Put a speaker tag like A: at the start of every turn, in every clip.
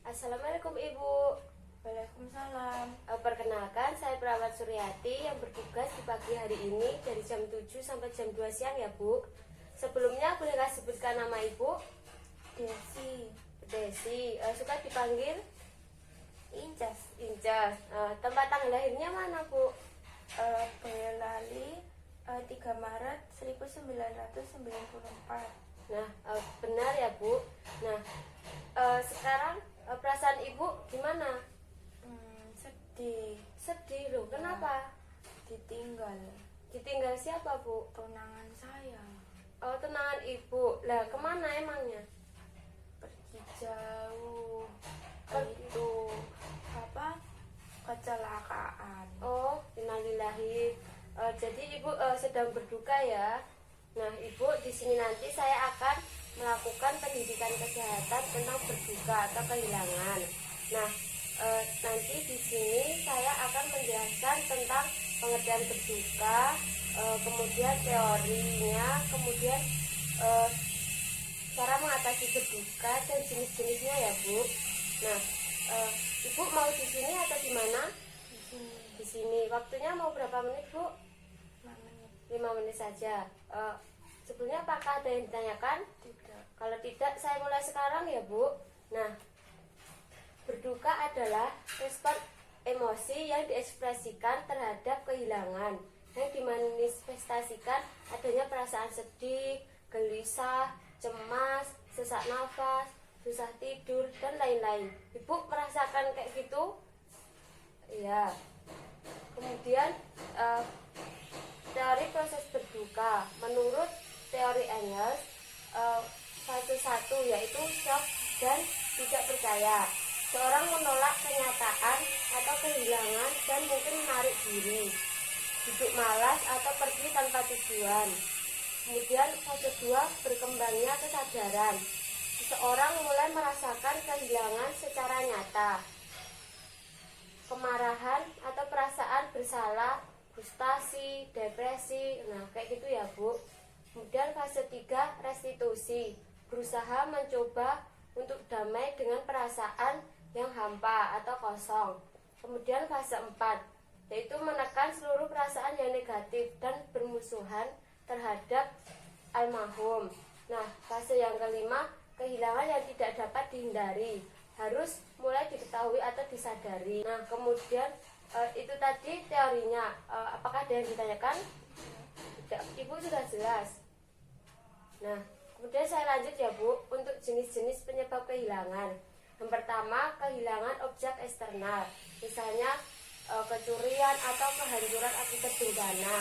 A: Assalamualaikum Ibu.
B: Waalaikumsalam.
A: Perkenalkan, saya Perawat Suryati yang bertugas di pagi hari ini dari jam 7 sampai jam 2 siang ya Bu. Sebelumnya boleh sebutkan nama Ibu?
B: Desi.
A: Desi. Suka dipanggil
B: Incas.
A: Incas. Tempat tanggal lahirnya mana Bu?
B: Boyolali, 3 Maret 1994.
A: Nah, benar ya Bu. Nah, sekarang perasaan Ibu gimana?
B: Sedih.
A: Sedih loh, kenapa?
B: Ditinggal
A: Ditinggal siapa Bu?
B: tunangan saya.
A: Oh, tunangan Ibu. Lah, kemana emangnya?
B: Pergi jauh.
A: Pergi.
B: Itu kecelakaan.
A: Oh, innalillahi. Jadi Ibu sedang berduka ya. Nah, Ibu di sini nanti saya akan melakukan pendidikan kesehatan tentang berduka atau kehilangan. Nah, nanti di sini saya akan menjelaskan tentang pengertian berduka, kemudian teorinya, kemudian cara mengatasi berduka dan jenis-jenisnya ya Bu. Nah, Ibu mau di sini atau di mana?
B: Di sini.
A: Di sini. Waktunya mau berapa menit Bu?
B: 5 menit.
A: 5 menit saja. Sebelumnya apakah ada yang ditanyakan?
B: Tidak.
A: Kalau tidak, saya mulai sekarang ya Bu. Nah, berduka adalah respon emosi yang diekspresikan terhadap kehilangan, yang dimanifestasikan adanya perasaan sedih, gelisah, cemas, sesak nafas, susah tidur, dan lain-lain. Ibu merasakan kayak gitu? Iya. Kemudian teori proses berduka menurut teori Engels, fase 1 yaitu shock dan tidak percaya. Seorang menolak kenyataan atau kehilangan dan mungkin menarik diri, duduk malas atau pergi tanpa tujuan. Kemudian fase 2 berkembangnya kesadaran. Seseorang mulai merasakan kehilangan secara nyata. Kemarahan atau perasaan bersalah, frustasi, depresi, nah kayak gitu ya Bu. Kemudian fase 3 restitusi, berusaha mencoba untuk damai dengan perasaan yang hampa atau kosong. Kemudian fase 4 yaitu menekan seluruh perasaan yang negatif dan bermusuhan terhadap almarhum. Nah, fase yang kelima, kehilangan yang tidak dapat dihindari, harus mulai diketahui atau disadari. Nah, kemudian itu tadi teorinya. Apakah ada yang ditanyakan? Tidak, Ibu sudah jelas. Nah, kemudian saya lanjut ya Bu, untuk jenis-jenis penyebab kehilangan. Yang pertama, kehilangan objek eksternal, misalnya kecurian atau kehancuran akibat bencana.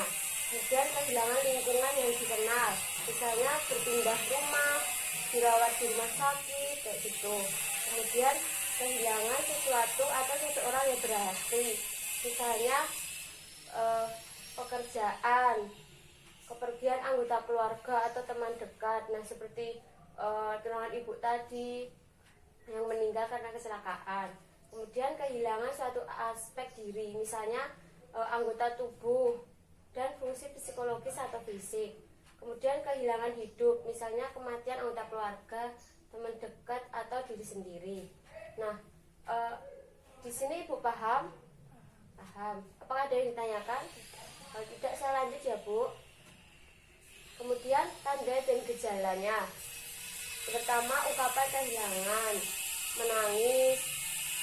A: Kemudian kehilangan lingkungan yang dikenal, misalnya berpindah rumah, dirawat di rumah sakit, kayak gitu. Kemudian kehilangan sesuatu atau seseorang yang berarti, misalnya pekerjaan, kepergian anggota keluarga atau teman dekat. Nah, seperti tunangan Ibu tadi yang meninggal karena kecelakaan. Kemudian kehilangan suatu aspek diri, misalnya anggota tubuh dan fungsi psikologis atau fisik. Kemudian kehilangan hidup, misalnya kematian anggota keluarga, teman dekat atau diri sendiri. Nah, di sini Ibu paham? Paham. Apakah ada yang ditanyakan? Kalau tidak, saya lanjut ya Bu. Kemudian tanda dan gejalanya. Pertama, ungkapan kehilangan, menangis,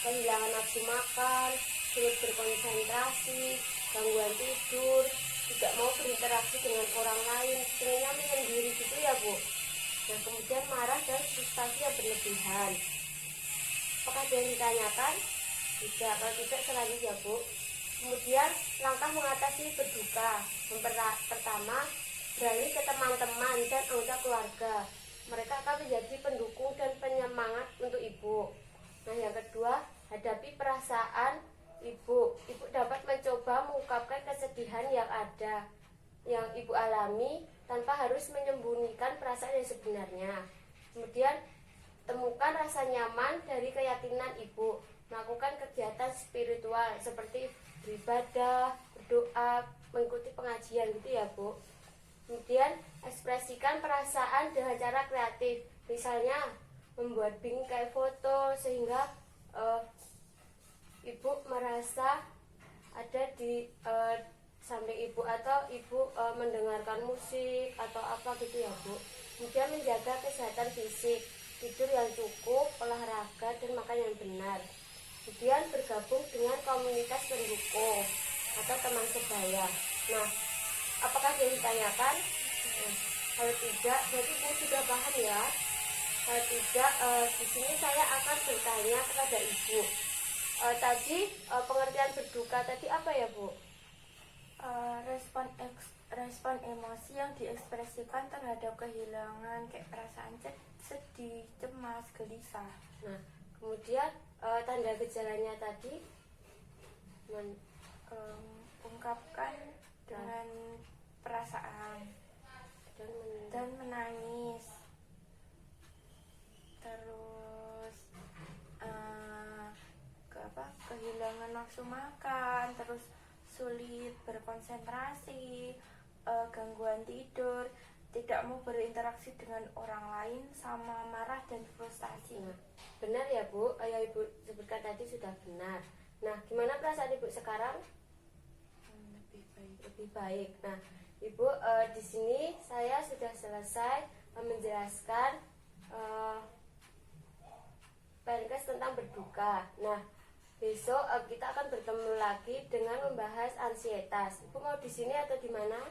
A: kehilangan nafsu makan, sulit berkonsentrasi, gangguan tidur, tidak mau berinteraksi dengan orang lain, sebenarnya menyendiri gitu ya Bu. Nah, kemudian marah dan frustasi yang berlebihan. Apakah ada yang ditanyakan? Tidak. Kalau tidak, selanjutnya Bu. Kemudian langkah mengatasi berduka. Yang pertama, beralih ke teman-teman dan anggota keluarga. Mereka akan menjadi pendukung dan penyemangat untuk Ibu. Nah, yang kedua, hadapi perasaan Ibu. Ibu dapat mencoba mengungkapkan kesedihan yang ada, yang Ibu alami, tanpa harus menyembunyikan perasaan yang sebenarnya. Kemudian, temukan rasa nyaman dari keyakinan Ibu. Melakukan kegiatan spiritual seperti beribadah, berdoa, mengikuti pengajian gitu ya Bu. Kemudian ekspresikan perasaan dengan cara kreatif, misalnya membuat bingkai foto sehingga eh, ibu merasa ada di samping ibu, atau ibu mendengarkan musik atau apa gitu ya Bu. Kemudian menjaga kesehatan fisik, tidur yang cukup, olahraga dan makan yang benar. Kemudian bergabung dengan komunitas pendukung atau teman sebaya. Nah, apakah yang ditanyakan? Nah, kalau tidak, berarti ibu sudah paham ya. Kalau tidak, di sini saya akan bertanya kepada ibu. Tadi pengertian berduka tadi apa ya Bu?
B: Respon emosi yang diekspresikan terhadap kehilangan, kayak perasaan sedih, cemas, gelisah.
A: Nah, kemudian tanda gejalanya tadi
B: Ungkapkan dengan perasaan dan menangis. Terus kehilangan nafsu makan, terus sulit berkonsentrasi, gangguan tidur, tidak mau berinteraksi dengan orang lain, sama marah dan frustasi.
A: Nah, benar ya Bu, yang Ibu sebutkan tadi sudah benar. Nah, gimana perasaan Ibu sekarang?
B: Lebih baik.
A: Lebih baik. Nah, Ibu, di sini saya sudah selesai menjelaskan Penkes tentang berduka. Nah, besok kita akan bertemu lagi dengan membahas ansietas. Ibu mau di sini atau di mana?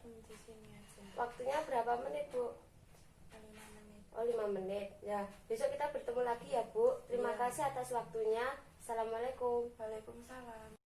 B: Di sini aja.
A: Waktunya berapa menit Bu?
B: 5 menit.
A: Oh, 5 menit. Ya, besok kita bertemu lagi ya Bu. Terima
B: Ya.
A: kasih atas waktunya. Assalamualaikum.
B: Waalaikumsalam.